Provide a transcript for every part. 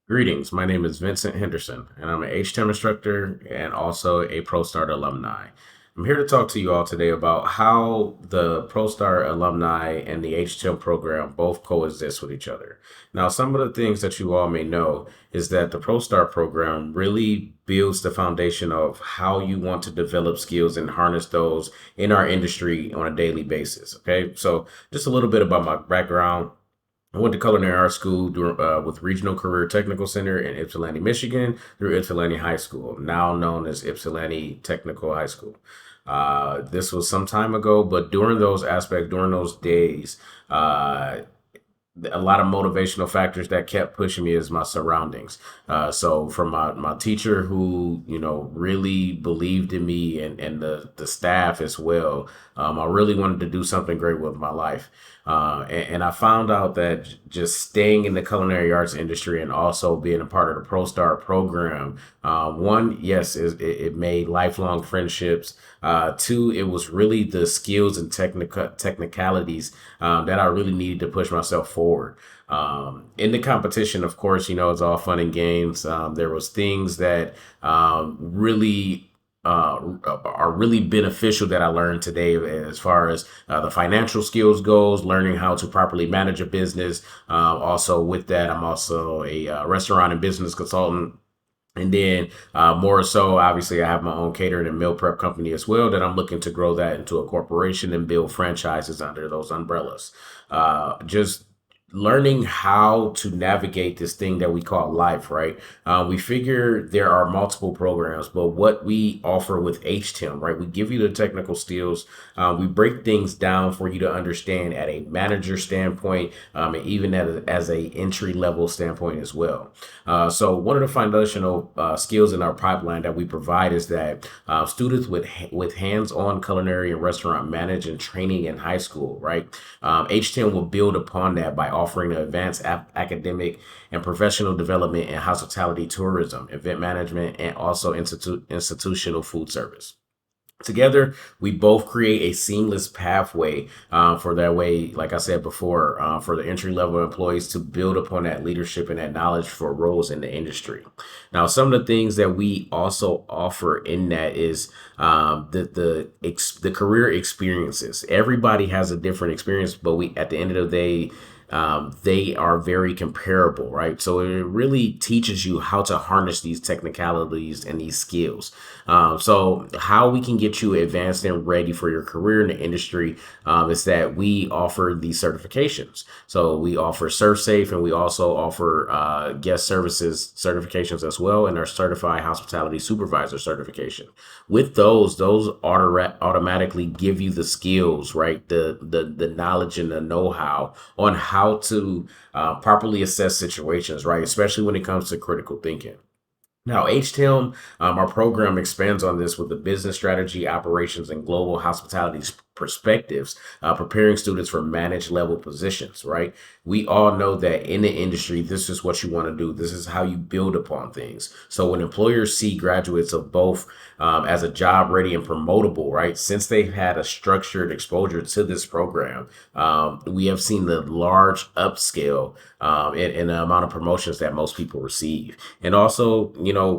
Greetings. My name is Vincent Henderson, and I'm an HTIM instructor and also a ProStart alumni. I'm here to talk to you all today about how the ProStart alumni and the HTIM program both coexist with each other. Now, some of the things that you all may know is that the ProStart program really builds the foundation of how you want to develop skills and harness those in our industry on a daily basis. Okay, so just a little bit about my background. I went to culinary arts school with Regional Career Technical Center in Ypsilanti, Michigan, through Ypsilanti High School, now known as Ypsilanti Technical High School. This was some time ago, but during those days, a lot of motivational factors that kept pushing me is my surroundings. So from my teacher who, really believed in me and the staff as well, I really wanted to do something great with my life. And I found out that just staying in the culinary arts industry and also being a part of the ProStart program, one, yes, it made lifelong friendships. Two, it was really the skills and technicalities that I really needed to push myself forward. In the competition, of course, it's all fun and games. There was things that really are really beneficial that I learned today as far as the financial skills goes, learning how to properly manage a business. Also with that, I'm also a restaurant and business consultant. And then more so, obviously, I have my own catering and meal prep company as well that I'm looking to grow that into a corporation and build franchises under those umbrellas. Just learning how to navigate this thing that we call life, right? We figure there are multiple programs, but what we offer with HTIM, right? We give you the technical skills. We break things down for you to understand at a manager standpoint, and even as a entry level standpoint as well. So one of the foundational skills in our pipeline that we provide is that students with hands-on culinary and restaurant management training in high school, right? HTIM will build upon that by offering advanced academic and professional development in hospitality tourism, event management, and also institutional food service. Together, we both create a seamless pathway for that way, like I said before, for the entry level employees to build upon that leadership and that knowledge for roles in the industry. Now, some of the things that we also offer in that is the career experiences. Everybody has a different experience, but we at the end of the day, they are very comparable, right? So it really teaches you how to harness these technicalities and these skills. So how we can get you advanced and ready for your career in the industry is that we offer these certifications. So we offer ServSafe and we also offer guest services certifications as well, and our certified hospitality supervisor certification. With those automatically give you the skills, right? The knowledge and the know-how on how to properly assess situations, right? Especially when it comes to critical thinking. Now, HTIM, our program expands on this with the business strategy, operations, and global hospitality perspectives, preparing students for managed level positions, right? We all know that in the industry, this is what you want to do. This is how you build upon things. So when employers see graduates of both as a job ready and promotable, right? Since they've had a structured exposure to this program, we have seen the large upscale in the amount of promotions that most people receive. And also,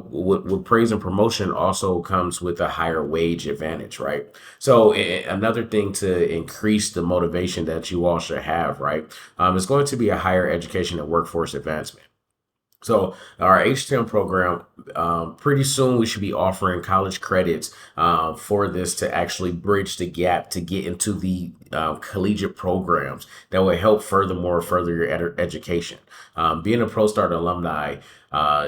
with praise and promotion also comes with a higher wage advantage, right? So another thing to increase the motivation that you all should have, right, is going to be a higher education and workforce advancement. So our HTIM program, pretty soon we should be offering college credits for this to actually bridge the gap to get into the collegiate programs that will help further your education. Being a ProStart alumni,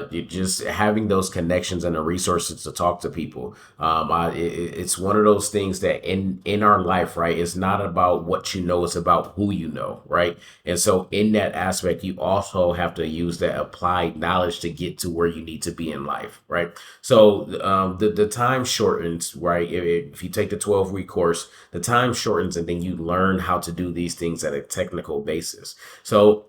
just having those connections and the resources to talk to people. It's one of those things that in our life, right? It's not about what you know; it's about who you know, right? And so, in that aspect, you also have to use that applied knowledge to get to where you need to be in life, right? So, the time shortens, right? If you take the 12-week course, the time shortens, and then you learn how to do these things at a technical basis. So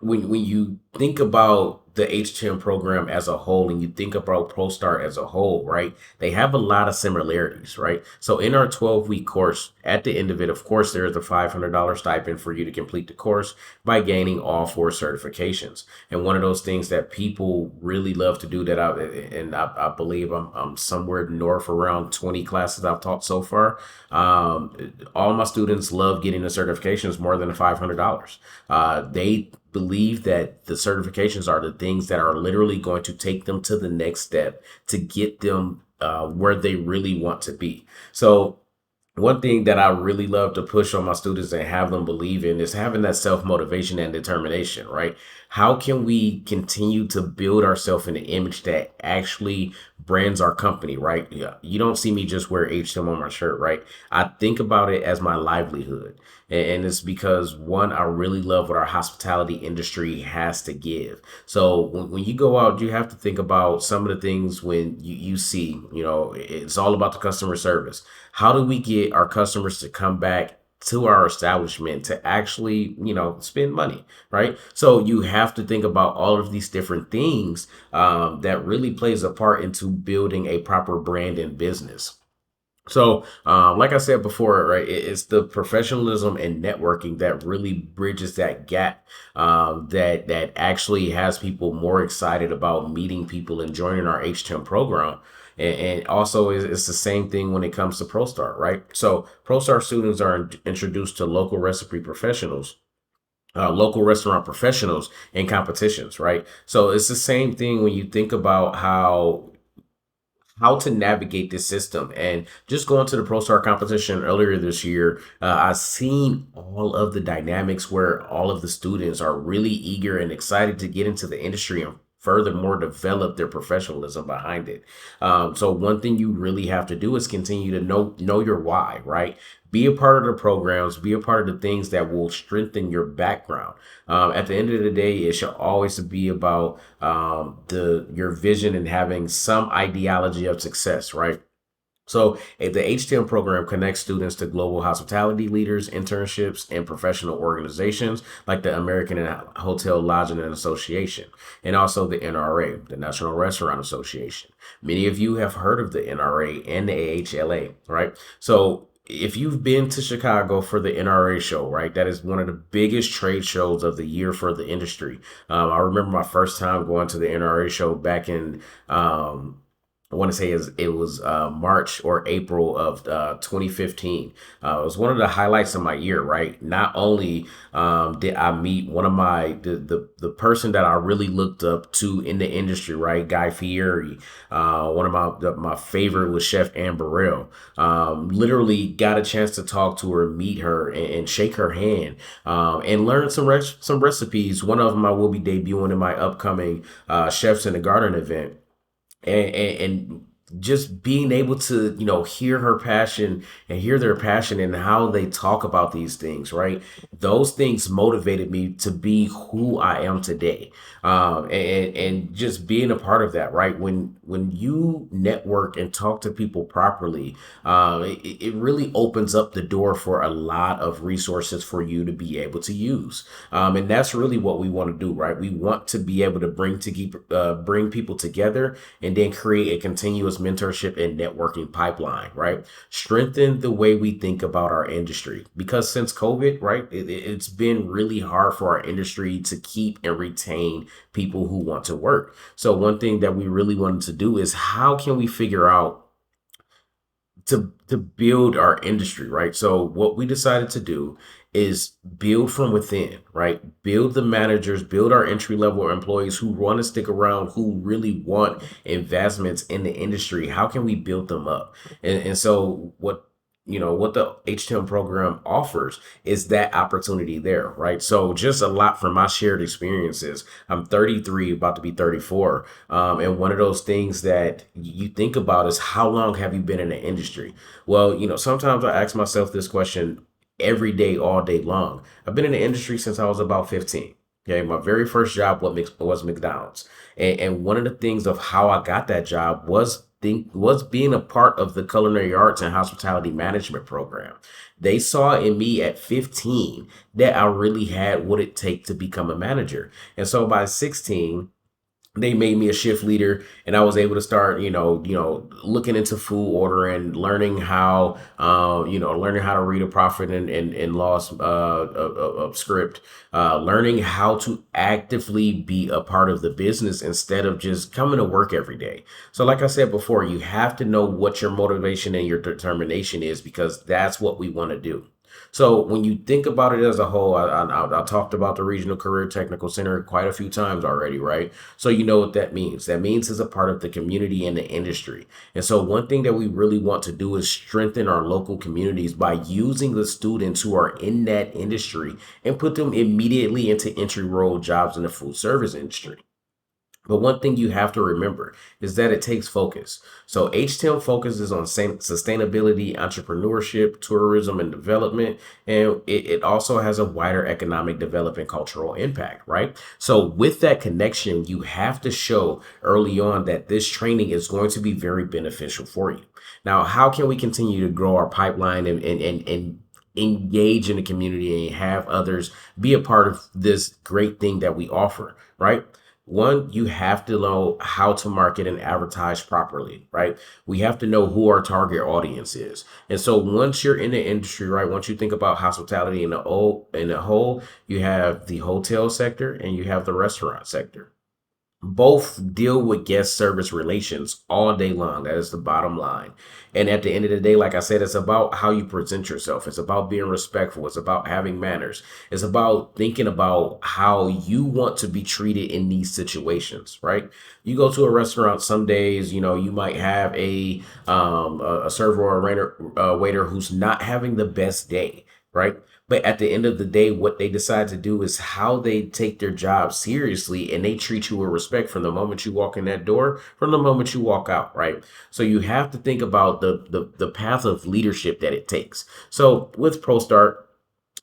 when you think about the HTIM program as a whole and you think about ProStart as a whole, right, they have a lot of similarities, right? So in our 12-week course, at the end of it, of course, there is a $500 stipend for you to complete the course by gaining all 4 certifications. And one of those things that people really love to do that I believe I'm somewhere north around 20 classes I've taught so far. All my students love getting the certifications more than the $500. They believe that the certifications are the things that are literally going to take them to the next step to get them where they really want to be. So one thing that I really love to push on my students and have them believe in is having that self motivation and determination, right? How can we continue to build ourselves in an image that actually brands our company, right? Yeah, you don't see me just wear HTM on my shirt, right? I think about it as my livelihood. And it's because one, I really love what our hospitality industry has to give. So when you go out, you have to think about some of the things when you see, it's all about the customer service. How do we get our customers to come back to our establishment to actually, spend money, right? So you have to think about all of these different things that really plays a part into building a proper brand and business. So, like I said before, right, it's the professionalism and networking that really bridges that gap, that actually has people more excited about meeting people and joining our HTIM program. And also, it's the same thing when it comes to ProStart, right? So, ProStart students are introduced to local restaurant professionals and competitions, right? So, it's the same thing when you think about how to navigate this system. And just going to the ProStar competition earlier this year, I've seen all of the dynamics where all of the students are really eager and excited to get into the industry and furthermore develop their professionalism behind it. So one thing you really have to do is continue to know your why, right? Be a part of the programs, be a part of the things that will strengthen your background. At the end of the day, it should always be about your vision and having some ideology of success, right? So the HTM program connects students to global hospitality leaders, internships, and professional organizations like the American Hotel Lodging and Association, and also the NRA, the National Restaurant Association. Many of you have heard of the NRA and the AHLA, right? So if you've been to Chicago for the NRA show, right, that is one of the biggest trade shows of the year for the industry. I remember my first time going to the NRA show back in I want to say it was March or April of 2015. It was one of the highlights of my year, right? Not only did I meet one of the person that I really looked up to in the industry, right? Guy Fieri. One of my favorite was Chef Ann Burrell. Literally got a chance to talk to her, meet her, and shake her hand, and learn some recipes. One of them I will be debuting in my upcoming Chefs in the Garden event, and just being able to hear her passion and hear their passion and how they talk about these things, right? Those things motivated me to be who I am today, and just being a part of that, right? When you network and talk to people properly, it really opens up the door for a lot of resources for you to be able to use, and that's really what we want to do, right? We want to be able to bring people together and then create a continuous mentorship and networking pipeline, right? Strengthen the way we think about our industry, because since COVID, right, it's been really hard for our industry to keep and retain people who want to work. So one thing that we really wanted to do is how can we figure out to build our industry, right? So what we decided to do is build from within, right? Build the managers, build our entry level employees who want to stick around, who really want investments in the industry. How can we build them up? And so what the HTM program offers is that opportunity there, right? So just a lot from my shared experiences. I'm 33, about to be 34. And one of those things that you think about is how long have you been in the industry? Well, sometimes I ask myself this question every day, all day long. I've been in the industry since I was about 15. Okay, my very first job was McDonald's, and one of the things of how I got that job was being a part of the culinary arts and hospitality management program. They saw in me at 15 that I really had what it takes to become a manager, and so by 16. they made me a shift leader, and I was able to start, looking into food ordering, learning how, learning how to read a profit and loss of script, learning how to actively be a part of the business instead of just coming to work every day. So, like I said before, you have to know what your motivation and your determination is, because that's what we want to do. So when you think about it as a whole, I talked about the Regional Career Technical Center quite a few times already, right? So you know what that means. That means it's a part of the community and the industry. And so one thing that we really want to do is strengthen our local communities by using the students who are in that industry and put them immediately into entry role jobs in the food service industry. But one thing you have to remember is that it takes focus. So HTIM focuses on sustainability, entrepreneurship, tourism, and development. And it also has a wider economic development cultural impact, right? So with that connection, you have to show early on that this training is going to be very beneficial for you. Now, how can we continue to grow our pipeline and engage in the community and have others be a part of this great thing that we offer, right? One, you have to know how to market and advertise properly, right? We have to know who our target audience is. And so once you're in the industry, right, once you think about hospitality in the whole, you have the hotel sector and you have the restaurant sector. Both deal with guest service relations all day long. That is the bottom line. And at the end of the day, like I said, it's about how you present yourself. It's about being respectful. It's about having manners. It's about thinking about how you want to be treated in these situations, right? You go to a restaurant, some days, you might have a server or waiter who's not having the best day, right? But at the end of the day, what they decide to do is how they take their job seriously, and they treat you with respect from the moment you walk in that door, from the moment you walk out, right? So you have to think about the path of leadership that it takes. So with ProStart,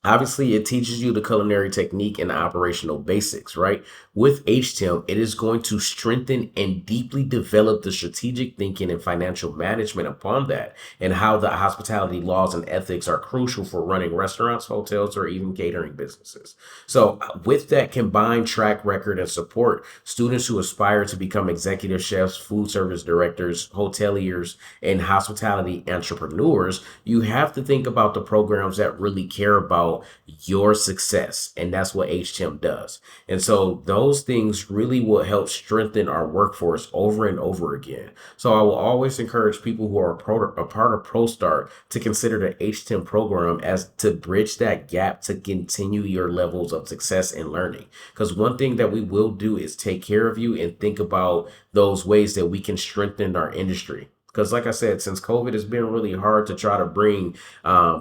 obviously, it teaches you the culinary technique and the operational basics, right? With HTIM, it is going to strengthen and deeply develop the strategic thinking and financial management upon that, and how the hospitality laws and ethics are crucial for running restaurants, hotels, or even catering businesses. So, with that combined track record and support, students who aspire to become executive chefs, food service directors, hoteliers, and hospitality entrepreneurs, you have to think about the programs that really care about your success. And that's what HTIM does. And so those things really will help strengthen our workforce over and over again. So I will always encourage people who are a part of ProStart to consider the HTIM program as to bridge that gap to continue your levels of success and learning. Because one thing that we will do is take care of you and think about those ways that we can strengthen our industry. Because like I said, since COVID, it's been really hard to try to bring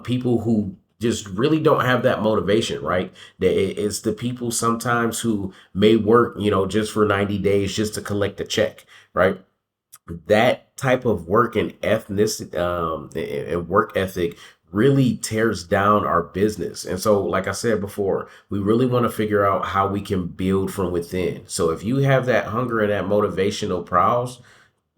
people who just really don't have that motivation, right? It's the people sometimes who may work, just for 90 days just to collect a check, right? That type of work and and work ethic really tears down our business. And so, like I said before, we really want to figure out how we can build from within. So if you have that hunger and that motivational prowess,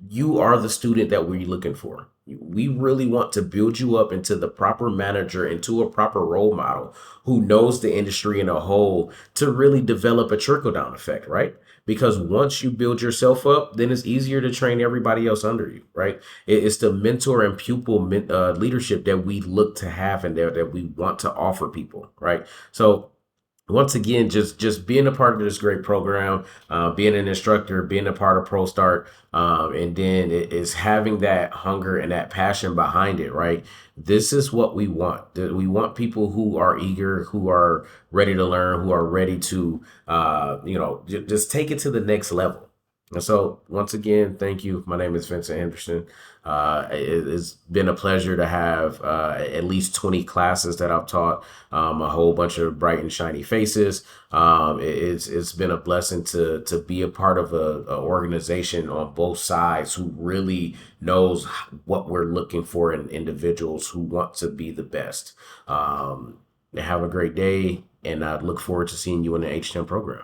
you are the student that we're looking for. We really want to build you up into the proper manager, into a proper role model who knows the industry in a whole, to really develop a trickle down effect, right? Because once you build yourself up, then it's easier to train everybody else under you, right? It's the mentor and pupil leadership that we look to have and that we want to offer people, right? So once again, just being a part of this great program, being an instructor, being a part of ProStart, and then it is having that hunger and that passion behind it, right? This is what we want. We want people who are eager, who are ready to learn, who are ready to, just take it to the next level. And so, once again, thank you. My name is Vincent Henderson. It's been a pleasure to have at least 20 classes that I've taught, a whole bunch of bright and shiny faces. It's been a blessing to be a part of a organization on both sides who really knows what we're looking for in individuals who want to be the best. Have a great day, and I look forward to seeing you in the HTIM program.